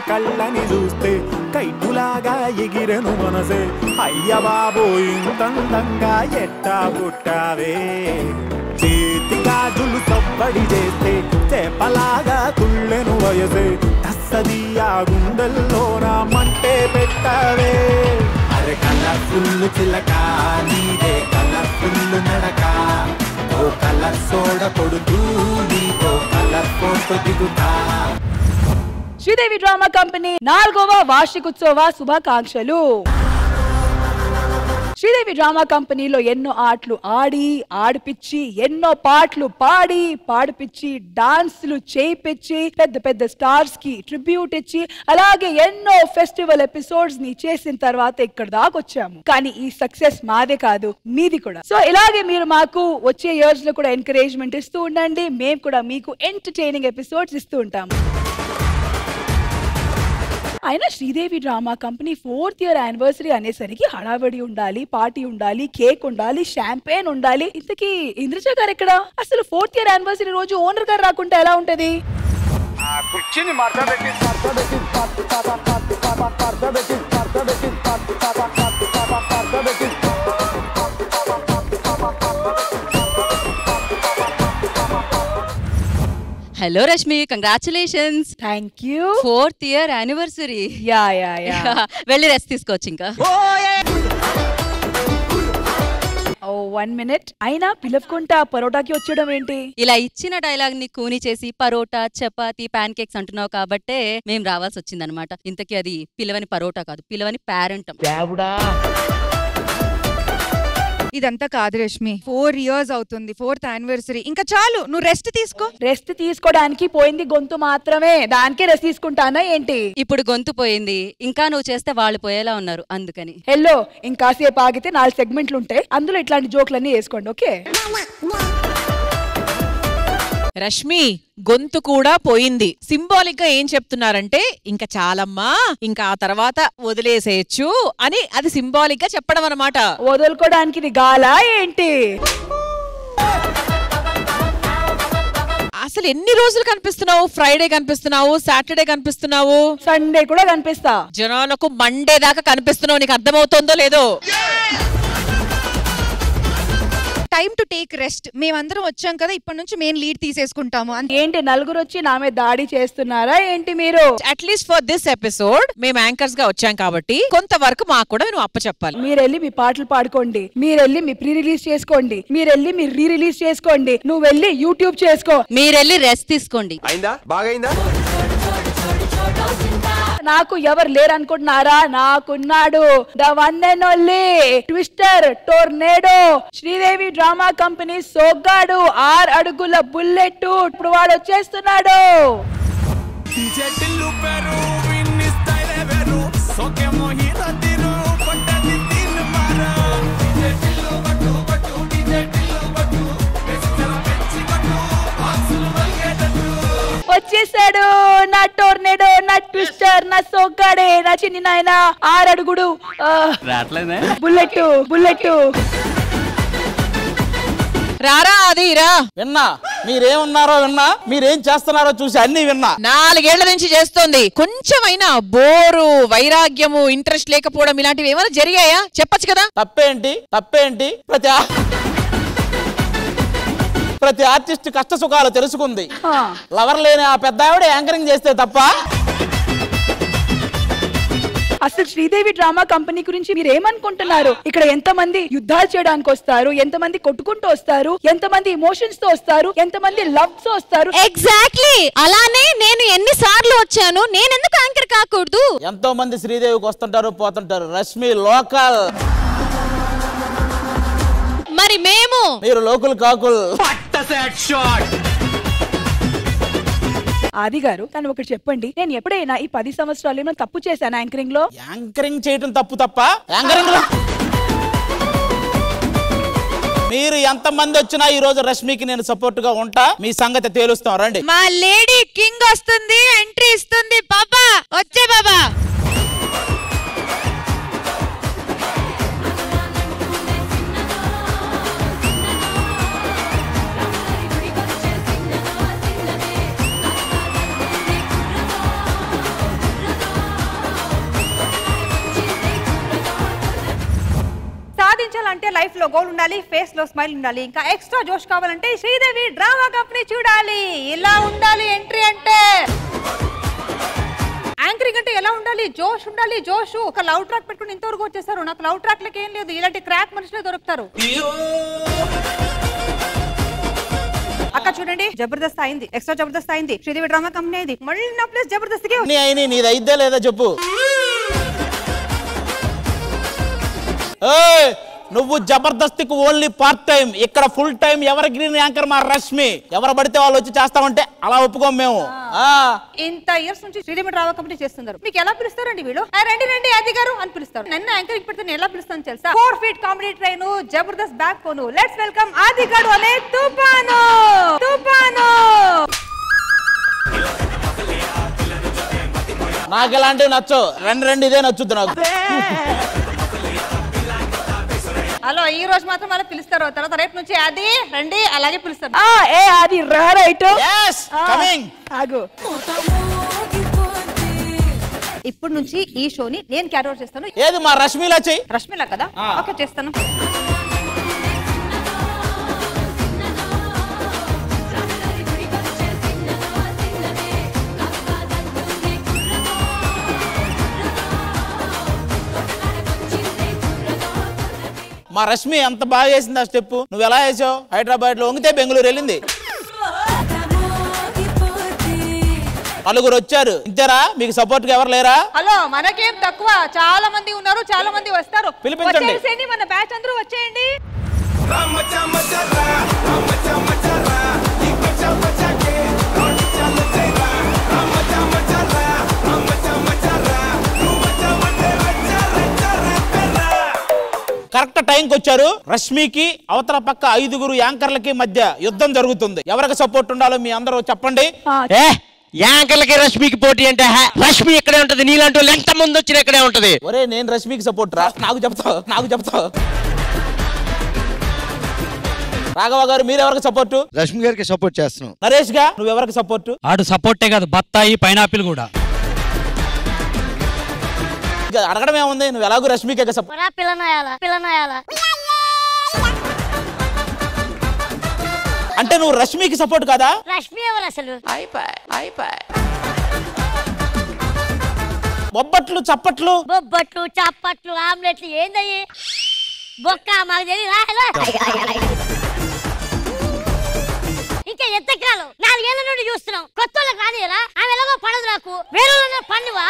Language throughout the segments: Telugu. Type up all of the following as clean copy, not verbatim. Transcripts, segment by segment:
కళ్ళని చూస్తే కైటులాగా ఎగిరెను మనసే. అయ్య బాబో ఇంతందంగా ఎట్టా పుట్టావే. చేతి గాజులు సవ్వడి చేస్తే చేపలాగా తుళ్ళెను వయసే. తస్సదియా గుండెల్లో నా మంటే పెట్టావే. అరే కలర్ఫుల్ చిలక నీదే కలర్ఫుల్ నడక. ఓ కలర్ సోడ కొడుతూ నీతో కలర్ ఫోటో దిగుతా. శ్రీదేవి డ్రామా కంపెనీ 4వ వార్షికోత్సవ శుభాకాంక్షలు. శ్రీదేవి డ్రామా కంపెనీలో ఎన్నో ఆటలు ఆడి ఆడిపిచ్చి, ఎన్నో పాటలు పాడి పాడిపిచ్చి, డాన్సులు చేయించి, పెద్ద పెద్ద స్టార్స్ కి ట్రిబ్యూట్ ఇచ్చి, అలాగే ఎన్నో ఫెస్టివల్ ఎపిసోడ్స్ ని చేసిన తర్వాత ఇక్కడ దాకా వచ్చాము. కానీ ఈ సక్సెస్ మాదే కాదు, మీది కూడా. సో ఇలాగే మీరు మాకు వచ్చే ఇయర్స్ లో కూడా ఎంకరేజ్మెంట్ ఇస్తూ ఉండండి. మేము కూడా మీకు ఎంటర్టైనింగ్ ఎపిసోడ్స్ ఇస్తూ ఉంటాము. అయినా Sridevi drama company 4th year anniversary అనేసరికి హడావిడి ఉండాలి, పార్టీ ఉండాలి, కేక్ ఉండాలి, షాంపెయిన్ ఉండాలి. ఇంతకీ ఇంద్రజ గారు ఎక్కడ? అసలు 4th ఇయర్ యానివర్సరీ రోజు ఓనర్ గారు రాకుంటే ఎలా ఉంటది? Hello Rashmi, congratulations. Thank you. 4th year anniversary. Yeah వెళ్ళి రెస్ట్ తీసుకోవచ్చు ఇంకా. 1 minute. అయినా పిలవకుంటా పరోటాకి వచ్చేయడం ఏంటి? ఇలా ఇచ్చిన డైలాగ్ ని కూని చేసి పరోటా, చపాతి, పాన్ కేక్స్ అంటున్నావు కాబట్టే మేము రావాల్సి వచ్చిందనమాట. ఇంతకీ అది పిలవని పరోటా కాదు, పిలవని పేరెంటం. ఇదంతా కాదు రష్మి, 4 years అవుతుంది, 4th యానివర్సరీ. ఇంకా చాలు, నువ్వు రెస్ట్ తీసుకో. రెస్ట్ తీసుకోవడానికి పోయింది గొంతు మాత్రమే, దానికే రెస్ట్ తీసుకుంటానా ఏంటి? ఇప్పుడు గొంతు పోయింది, ఇంకా నువ్వు చేస్తే వాళ్ళు పోయేలా ఉన్నారు, అందుకని. హెల్లో, ఇంకాసేపు ఆగితే 4 సెగ్మెంట్లు ఉంటాయి, అందులో ఇట్లాంటి జోక్లన్నీ వేసుకోండి. ఓకే రష్మి, గొంతు కూడా పోయింది. సింబాలిక్ గా ఏం చెప్తున్నారంటే ఇంకా చాలమ్మా, ఇంకా ఆ తర్వాత వదిలేసేయచ్చు అని, అది సింబాలిక్ గా చెప్పడం అన్నమాట. వదులుకోవడానికి ఇది గాలా ఏంటి? అసలు ఎన్ని రోజులు కనిపిస్తున్నావు? ఫ్రైడే కనిపిస్తున్నావు, సాటర్డే కనిపిస్తున్నావు, సండే కూడా కనిపిస్తా. జనాలకు మండే దాకా కనిపిస్తున్నావు. నీకు అర్థమవుతుందో లేదో? Time to take rest. మేమందరం వచ్చాం కదా, ఇప్పటి నుంచి మెయిన్ లీడ్ తీసేసుకుంటాము. ఏంటి నలుగురు వచ్చి నా మీద దాడి చేస్తున్నారా ఏంటి మీరు? అట్లీస్ట్ ఫర్ దిస్ ఎపిసోడ్ మేము యాంకర్స్ గా వచ్చాం కాబట్టి కొంతవరకు మాకు కూడా నువ్వు అప్పచెప్పాలి. మీరెళ్ళి మీ పాటలు పాడుకోండి, మీరెళ్ళి మీ ప్రీ రిలీజ్ చేసుకోండి, మీరెళ్ళి మీ రీ రిలీజ్ చేసుకోండి, నువ్వు వెళ్ళి యూట్యూబ్ చేసుకో, మీరెళ్ళి రెస్ట్ తీసుకోండి. నాకు ఎవరు లేరనుకుంటున్నారా? నాకున్నాడు, the one and only twister tornado, Sridevi drama company సోగ్గాడు, 6 అడుగుల బుల్లెట్. ఇప్పుడు వాడు వచ్చేస్తున్నాడు. వచ్చేసాడు నా టోర్నేడో, నా ట్విస్టర్, నా సోగ్గాడే, నా చిన్ని నాయన, 6 అడుగుడు బుల్లెట్ బుల్లెట్. రారా అది రా. విన్నా, మీరేమున్నారో విన్నా, మీరేం చేస్తున్నారో చూసి అన్ని విన్నా. 4 ఏళ్ల నుంచి చేస్తోంది. కొంచెమైనా బోరు, వైరాగ్యము, ఇంట్రెస్ట్ లేకపోవడం ఇలాంటివి ఏమైనా జరిగాయా? చెప్పచ్చు కదా. తప్పేంటి? ప్రతి ఆర్టిస్ట్ కష్ట సుఖాలు తెలుసుకుంది. లవర్ లేని ఆ పెద్ద ఆవిడ యాంకరింగ్ చేస్తే తప్ప. అసలు శ్రీదేవి డ్రామా కంపెనీ గురించి మీరు ఏమనుకుంటున్నారు? ఇక్కడ ఎంతమంది యుద్ధాలు చేయడానికి వస్తారు, ఎంతమంది కొట్టుకుంటూ వస్తారు, ఎంతమంది ఎమోషన్స్ తో వస్తారు, ఎంతమంది లవ్ తో వస్తారు. ఎగ్జాక్ట్లీ అలానే నేను ఎన్నిసార్లు వచ్చాను, నేను ఎందుకు యాంకర్ కాకూడదు? ఎంతో మంది శ్రీదేవికి వస్తుంటారు, పోతుంటారు. రష్మి లోకల్, మరి మీరు లోకల్ కాకుల్. ఆది గారు, తను ఒకటి చెప్పండి, నేను ఎప్పుడైనా ఈ 10 సంవత్సరాలు ఏమైనా తప్పు చేశాను యాంకరింగ్ లో? యాంకరింగ్ చేయటం తప్పు తప్ప యాంకరింగ్ లో మీరు ఎంతమంది వచ్చినా ఈ రోజు రష్మికి నేను సపోర్ట్ గా ఉంటా. మీ సంగతి తేలుస్తాం రండి. మా లేడీ కింగ్ వస్తుంది, ఎంట్రీ ఇస్తుంది. బాబా వచ్చే బాబా. అంటే లైఫ్ లో గోల్ ఉండాలి, ఫేస్ లో స్మైల్ ఉండాలి, ఇంకా ఎక్స్ట్రా జోష్ కావాలంటే శ్రీదేవి డ్రామా కంపెనీ చూడాలి. ఇలా ఉండాలి ఎంట్రీ అంటే. యాంకరింగ్ అంటే ఎలా ఉండాలి? జోష్ ఉండాలి. జోష్. ఒక లవ్ ట్రాక్ పెట్టుకుని ఇంతవరకు వచ్చేసారు. నాకు లవ్ ట్రాక్ లకి ఏం లేదు, ఇలాంటి క్రాక్ మనుషులే దొరుకుతారు. అక్క చూడండి, జబర్దస్త్ అయింది, ఎక్స్ట్రా జబర్దస్త్ అయింది, శ్రీదేవి డ్రామా కంపెనీ అయింది, మళ్ళీ నా ప్లేస్ జబర్దస్త్కి నీది అయిద్దా లేదా చెప్పు. నువ్వు జబర్దస్త్కి ఓన్లీ పార్ట్ టైం, ఇక్కడ full time ever green anchor మా రష్మి. ఎవరు పడితే వాళ్ళు వచ్చి చేస్తామంటే అలా ఒప్పుకోం మేము. ఇంత ఇయర్స్ నుంచి శ్రీదేవి డ్రామా కంపెనీ చేస్తున్నారు, మీకు ఎలా పిలుస్తారండి వీళ్ళు? రండి రండి ఆది గారు అని పిలుస్తారు. నన్ను యాంకరింగ్ పెడితే నేను ఎలా పిలుస్తాను తెలుసా? 4 feet comedy train, Jabardasth back phone. Let's welcome ఆది గారు అనే తుఫాను. తుఫాను నాకు ఎలాంటివి నచ్చు, రెండు ఇదే నచ్చుద్ది నాకు. హలో, ఈ రోజు మాత్రం అలా పిలుస్తారు, తర్వాత రేపు నుంచి ఆది రండి అలాగే పిలుస్తారు. ఏ ఆది రా రైట్. ఆగు. ఇప్పుడు నుంచి ఈ షోని నేను క్యారీ ఓవర్ చేస్తాను. ఏది మా రష్మిలా చెయ్యి. రష్మిలా కదా? ఓకే చేస్తాను. మా రష్మి ఎంత బాగా చేసింది ఆ స్టెప్. నువ్వు ఎలా వేసావు? హైదరాబాద్ లో వంగితే బెంగళూరు వెళ్ళింది. నలుగురు వచ్చారు, ఇంతేరా? మీకు సపోర్ట్ గా ఎవరు లేరా? హలో, మనకేం తక్కువ, చాలా మంది ఉన్నారు, చాలా మంది వస్తారు. పిలిపించండి. మన బ్యాచ్ అందరూ వచ్చేయండి. కరెక్ట్ టైంకి వచ్చారు. రష్మికి అవతల పక్క 5 యాంకర్లకి మధ్య యుద్ధం జరుగుతుంది. ఎవరికి సపోర్ట్ ఉండాలో మీ అందరూ చెప్పండి. యాంకర్లకి రష్మికి పోటీ అంటే రష్మి ఇక్కడే ఉంటది, నీలాంటి వాళ్ళు ఎంత మంది వచ్చినా ఇక్కడే ఉంటది. ఒరే, నేను రష్మికి సపోర్ట్ రా. నాకు చెప్తావు. రాఘవ గారు మీరు ఎవరికి సపోర్టు? రష్మి గారికి సపోర్ట్ చేస్తున్నాం. నరేష్ గా నువ్వు ఎవరికి సపోర్టు? ఆడు సపోర్టే కాదు, బత్తాయి పైనాపిల్ కూడా. అడగడం ఏముంది, నువ్వు ఎలాగో రష్మికే సపోర్ట్. అంటే నువ్వు రష్మికి సపోర్ట్ కదా? రష్మి ఎవరు అసలు? బొబ్బట్లు చప్పట్లు ఆమ్లెట్లు ఏందయ్యి? బొక్క మాకు తెలియదా? ఇంకా ఎంతకాలం? 4 ఏళ్ల నుండి చూస్తున్నాం. కొత్త వాళ్ళకి రానియరా? ఆమె ఎలాగో పడదు నాకు. వేరే పండువా?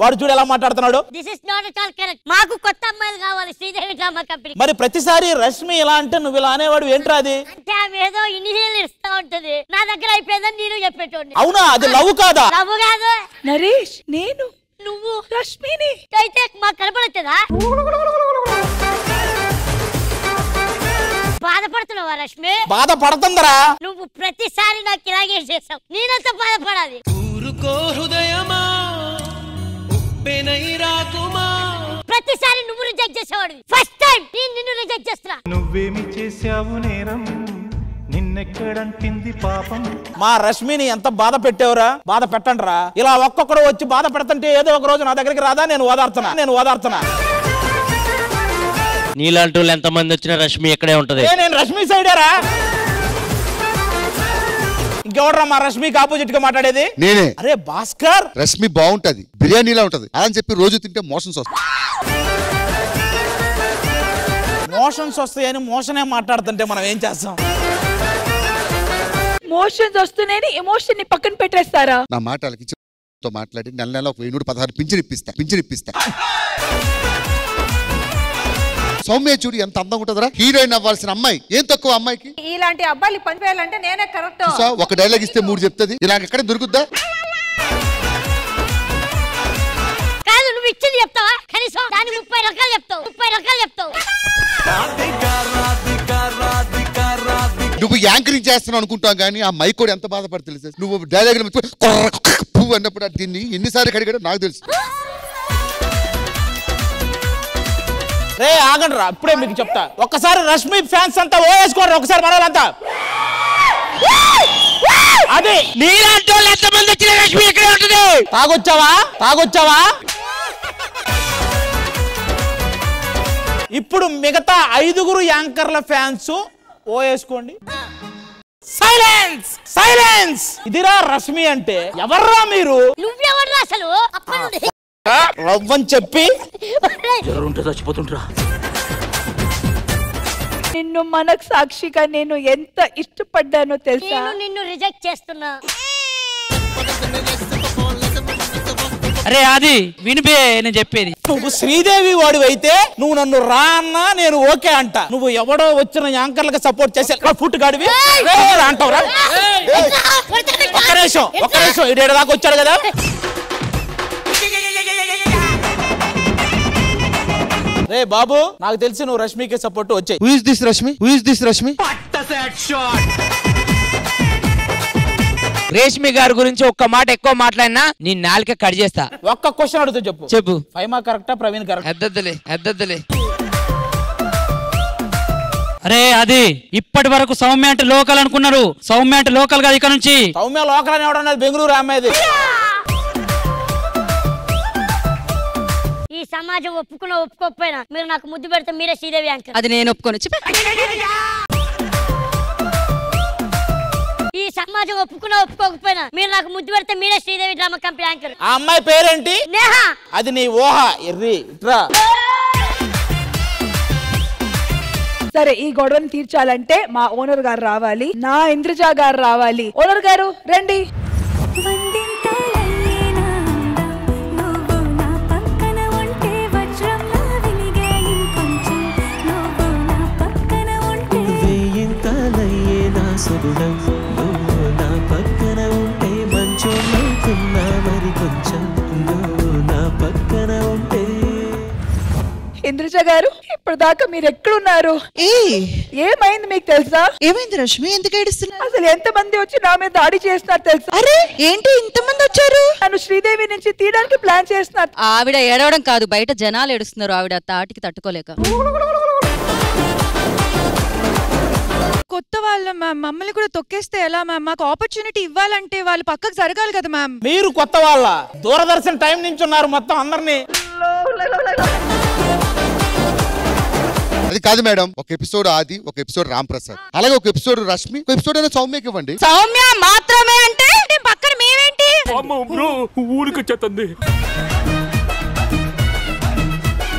వాడు చూడు ఎలా మాట్లాడుతున్నాడు. This is not at all correct. మాకు కొత్త అమ్మాయిలు కావాలి శ్రీదేవి డ్రామా కంపెనీ. మరి ప్రతిసారి రష్మి ఇలా అంటే నువ్వు ఇలా అనేవాడు ఏంట్రా? అది అంటే ఆమె ఏదో ఇనిషియల్ ఇస్తా ఉంటది, నా దగ్గర అయిపోయిందని నేను చెప్పేటోడిని. అవునా? అది లవ్ కాదా? లవ్ కాదు నరేష్, నేను నువ్వు రష్మిని అయితే మాకు కనపడొచ్చదా? బాధపడుతున్నావా రష్మి? బాధపడుతుందరా? నువ్వు ప్రతిసారి నాకు ఇలాగే చేస్తావు, నేనంత బాధపడాలి? ప్రతిసారి నువ్వు రిజెక్ట్ చేసేవాడు. ఫస్ట్ టైం నిన్ను రిజెక్ట్ చేస్తున్నా. నువ్వేమి చేసావు నేరం, నిన్నెక్కడంటింది పాపం. మా రష్మిని ఎంత బాధ పెట్టేవరా? బాధ పెట్టండిరా. ఇలా ఒక్కొక్కడు వచ్చి బాధ పెడుతుంటే ఏదో ఒక రోజు నా దగ్గరికి రాదా? నేను ఓదార్తున్నా. నీలాంటి వాళ్ళు ఎంత మంది వచ్చినా రష్మి ఇక్కడే ఉంటది. నేను రష్మి సైడేరా. ఇంకెవడరా మా రష్మికి ఆపోజిట్ గా మాట్లాడేది? నేనే. అరే భాస్కర్, రష్మి బాగుంటది, బిర్యానీలా ఉంటది అని చెప్పి రోజు తింటే మోషన్స్ వస్తాయి. మోషన్స్ వస్తాయని మోషనే మాట్లాడుతుంటే మనం ఏం చేస్తాం? మోషన్స్ వస్తున్నాయని ఎమోషన్ ని పక్కన పెట్టేస్తారా? నా మాట వాళ్ళకి మాట్లాడి నెల 116 పింఛన్ ఇప్పిస్తా. సౌమ్య చూడు ఎంత అందంగా ఉంటుందిరా. హీరోయిన్ అవ్వాల్సిన అమ్మాయి ఏం తక్కువ అమ్మాయికి? ఇలాంటి అబ్బాయిలు పనిచేయాలంటే నేనే కరెక్ట్. ఒక డైలాగ్ ఇస్తే 3 చెప్తుంది. ఇలా ఎక్కడ దొరుకుద్దా? కాదు, నువ్వు ఇచ్చింది చెప్తావా? కనీసం దాని 30 రకాలు చెప్తావు. నువ్వు యాంకరింగ్ చేస్తున్నావు అనుకుంటావు కానీ ఆ మైక్ కూడా ఎంత బాధపడి తెలుసు. నువ్వు డైలాగ్ పువ్వు అన్నప్పుడు దీన్ని ఎన్నిసార్లు కడిగాడో నాకు తెలుసు. రే ఆగండి రా, ఇప్పుడే మీకు చెప్తా. ఒక్కసారి రష్మి ఫ్యాన్స్ అంతా ఓవేసుకోండి ఒకసారి మనోళ్ళంతా. అది నీలాంటి వాళ్ళు ఎంతమంది వచ్చిన రష్మి ఇక్కడే ఉంటది. తాగొచ్చావా? ఇప్పుడు మిగతా 5 యాంకర్ల ఫ్యాన్స్ ఓ వేసుకోండి. Silence silence. ఇదిరా రష్మి అంటే. ఎవర్రా మీరు? నువ్వెవర్రా అసలు? రవ్వని చెప్పి చచ్చిపోతుంటా. నిన్ను మనకు సాక్షిగా నేను ఎంత ఇష్టపడ్డానో తెలుసా? నిన్ను రిజెక్ట్ చేస్తున్నా. అరే అది వినిపే నేను చెప్పేది. నువ్వు శ్రీదేవి వాడివి అయితే నువ్వు నన్ను రా అన్నా నేను ఓకే అంట. నువ్వు ఎవడో వచ్చిన యాంకర్లకు సపోర్ట్ చేసే ఫుట్ గాడివి అంటావురా? ఒక్క నిమిషం ఇడేడు దాకా వచ్చాడు కదా. రే బాబు, నాకు తెలిసి నువ్వు రష్మికి సపోర్ట్ వచ్చాయి. Who is this Rashmi? Who is this Rashmi? Reshmi గారి గురించి ఒక్క మాట ఎక్కువ మాట్లాడినా నీ నాలుక కట్ చేస్తా. ఒక్క క్వశ్చన్ అడుగుతా చెప్పు. చెప్పు. ఫైమా కరెక్టా ప్రవీణ్ కరెక్ట్? ఎద్దద్దులే. అరే అది ఇప్పటి వరకు సౌమ్య అంటే లోకల్ అనుకున్నారు. సౌమ్య అంటే లోకల్ కాదు. ఇక్కడ నుంచి సౌమ్య లోకల్ అని ఎవడన్నది? బెంగళూరు అమ్మాయిది. ఈ సమాజం ఒప్పుకున్నా ఒప్పుకోకపోయినా మీరు నాకు ముద్దు పెడితే మీరే శ్రీదేవి యాంకర్. అది నేను ఒప్పుకొని. ఈ సమాజం ఒప్పుకున్నా ఒప్పుకోకపోయినా మీరు నాకు ముద్దు పెడితే మీరే శ్రీదేవి డ్రామా కంపెనీ యాంకర్. ఆ అమ్మాయి పేరేంటి? నేహా. అది నీ ఊహ ఎర్రి. ఇట్రా. సరే, ఈ గొడవని తీర్చాలంటే మా ఓనర్ గారు రావాలి, నా ఇంద్రజ గారు రావాలి. ఓనర్ గారు రండి. ఇంద్రజ గారు, ఇప్పటిదాకా మీరు ఎక్కడున్నారు? ఏమైంది మీకు తెలుసా? ఏమైంది రష్మి? ఎందుకు ఏడుస్తున్నారు? అసలు ఎంత మంది వచ్చి నా మీద దాడి చేస్తున్నారు తెలుసా? అరే ఏంటి ఇంతమంది వచ్చారు? నన్ను శ్రీదేవి నుంచి తీయడానికి ప్లాన్ చేస్తున్నారు. ఆవిడ ఏడవడం కాదు, బయట జనాలు ఏడుస్తున్నారు ఆవిడ తాటికి తట్టుకోలేక. కొత్త వాళ్ళ మ్యామ్, మమ్మల్ని కూడా తొక్కేస్తే ఎలా మ్యామ్? మాకు ఆపర్చునిటీ ఇవ్వాలంటే వాళ్ళు పక్కకు జరగాలి కదా మ్యామ్. మీరు కొత్త వాళ్ళ? దూరదర్శన్ టైం నుంచి ఉన్నారు మొత్తం అందరినీ. అది కాదు మేడం, ఒక ఎపిసోడ్ ఆది, ఒక ఎపిసోడ్ రామ్ ప్రసాద్, అలాగే ఒక ఎపిసోడ్ రష్మి, ఒక ఎపిసోడ్ అయినా సౌమ్యకి ఇవ్వండి. సౌమ్య మాత్రమే అంటే పక్కన మేమేంటి? ఊరికొచ్చేస్తుంది.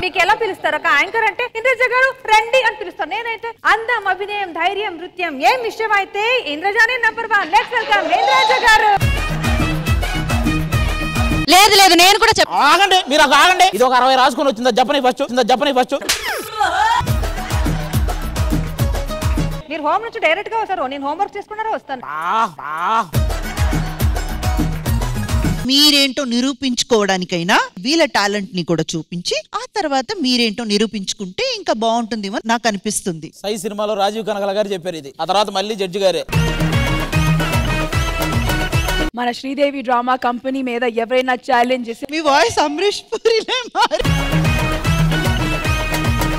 మీకు ఎలా పిలుస్తారు? ఒక యాంకర్ అంటే ఇంద్రజ గారు రండి అని పిలుస్తారు. నేనైతే అందం, అభినయం, ధైర్యం, నృత్యం ఏం విషయం అయితే ఇంద్రజానే నంబర్ 1. లెట్స్ వెల్కమ్ ఇంద్రజ గారు. లేదు నేను కూడా ఆగండి, మీరు ఆగండి. ఇది ఒక 60 రాసుకొని వచ్చిందా జపనీ ఫస్ట్. మీరు హోమ్ నుంచి డైరెక్ట్ గా వస్తారు. నేను హోంవర్క్ చేసుకున్నారా వస్తాను. మీరేంటో నిరూపించుకోవడానికైనా వీళ్ళ టాలెంట్ ని కూడా చూపించి ఆ తర్వాత మీరేంటో నిరూపించుకుంటే ఇంకా బాగుంటుందేమో నాకు అనిపిస్తుంది. సై సినిమాలో రాజీవ్ కనగల గారు చెప్పారు ఇది. ఆ తర్వాత మళ్ళీ జడ్జి గారే. మన శ్రీదేవి డ్రామా కంపెనీ మీద ఎవరైనా ఛాలెంజ్ చేసి, మీ వాయిస్ అమరీష్ పూరిలే మారి.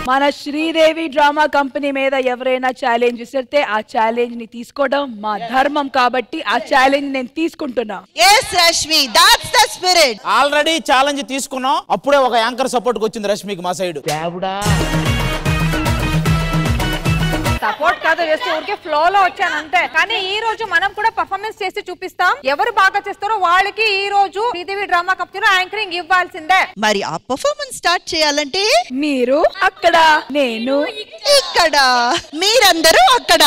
మన శ్రీదేవి డ్రామా కంపెనీ మీద ఎవరైనా ఛాలెంజ్ చేస్తే ఆ ఛాలెంజ్ ని తీసుకోవడం మా ధర్మం కాబట్టి ఆ ఛాలెంజ్ నేను తీసుకుంటున్నా. yes Rashmi, that's the spirit. Already challenge తీసుకున్నాం. అప్పుడే ఒక యాంకర్ సపోర్ట్ కి వచ్చింది రష్మికి మా సైడ్. సపోర్ట్ కాదు, జస్ట్ ఊరికే ఫ్లో లో వచ్చాను అంతే. కానీ ఈ రోజు మనం కూడా పర్ఫార్మెన్స్ చేసి చూపిస్తాం. ఎవరు బాగా చేస్తారో వాళ్ళకి ఈ రోజు శ్రీదేవి డ్రామా కంపెనీలో యాంకరింగ్ ఇవ్వాల్సిందే. మరి ఆ పర్ఫార్మెన్స్ స్టార్ట్ చేయాలంటే మీరు అక్కడ, నేను ఇక్కడ, మీరందరూ అక్కడ.